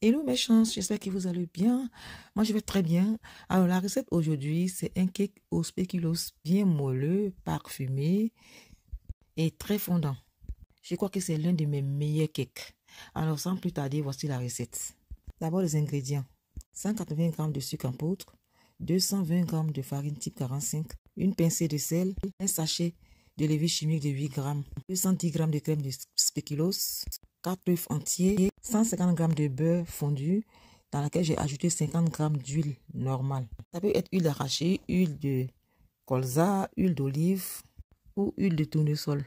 Hello mes chances, j'espère que vous allez bien. Moi je vais très bien. Alors la recette aujourd'hui c'est un cake au spéculoos bien moelleux, parfumé et très fondant. Je crois que c'est l'un de mes meilleurs cakes. Alors sans plus tarder, voici la recette. D'abord les ingrédients. 180 g de sucre en poudre, 220 g de farine type 45, une pincée de sel, un sachet de levure chimique de 8 g, 210 g de crème de spéculoos, 4 œufs entiers, 150 g de beurre fondu dans laquelle j'ai ajouté 50 g d'huile normale. Ça peut être huile d'arachide, huile de colza, huile d'olive ou huile de tournesol.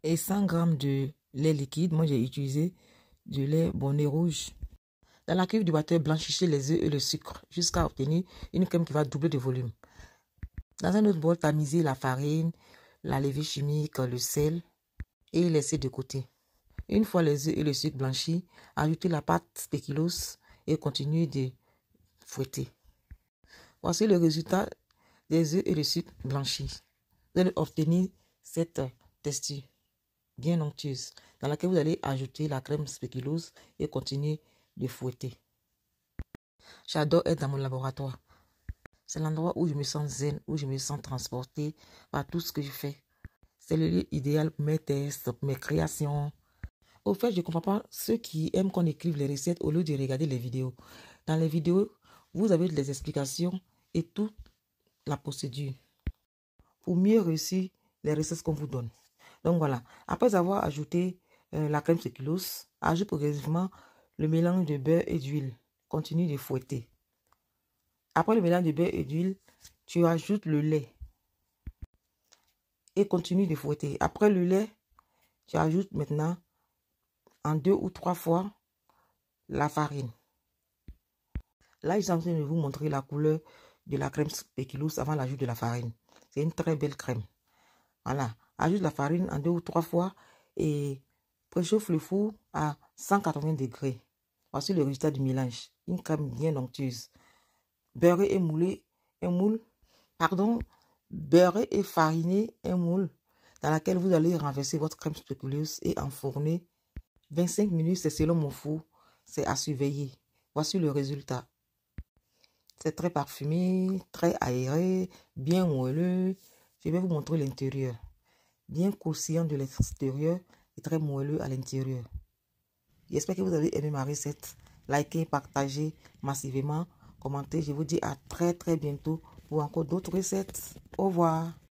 Et 100 g de lait liquide. Moi j'ai utilisé du lait bonnet rouge. Dans la cuve du batteur, blanchissez les œufs et le sucre jusqu'à obtenir une crème qui va doubler de volume. Dans un autre bol, tamisez la farine, la levure chimique, le sel et laissez de côté. Une fois les œufs et le sucre blanchis, ajoutez la pâte spéculoos et continuez de fouetter. Voici le résultat des œufs et le sucre blanchis. Vous allez obtenir cette texture bien onctueuse dans laquelle vous allez ajouter la crème spéculoos et continuer de fouetter. J'adore être dans mon laboratoire. C'est l'endroit où je me sens zen, où je me sens transportée par tout ce que je fais. C'est le lieu idéal pour mes tests, pour mes créations. Au fait, je ne comprends pas ceux qui aiment qu'on écrive les recettes au lieu de regarder les vidéos. Dans les vidéos, vous avez les explications et toute la procédure pour mieux réussir les recettes qu'on vous donne. Donc voilà, après avoir ajouté la crème spéculoos, ajoute progressivement le mélange de beurre et d'huile. Continue de fouetter. Après le mélange de beurre et d'huile, tu ajoutes le lait et continue de fouetter. Après le lait, tu ajoutes maintenant en 2 ou 3 fois la farine. Là, je suis en train de vous montrer la couleur de la crème spéculoos avant l'ajout de la farine. C'est une très belle crème. Voilà. Ajoute la farine en 2 ou 3 fois et préchauffe le four à 180 degrés. Voici le résultat du mélange. Une crème bien onctueuse. Beurré et moulé, beurré et fariné un moule dans laquelle vous allez renverser votre crème spéculoos et enfourner 25 minutes. C'est selon mon four. C'est à surveiller. Voici le résultat. C'est très parfumé, très aéré, bien moelleux. Je vais vous montrer l'intérieur. Bien croustillant de l'extérieur et très moelleux à l'intérieur. J'espère que vous avez aimé ma recette. Likez, partagez massivement, commentez. Je vous dis à très bientôt pour encore d'autres recettes. Au revoir.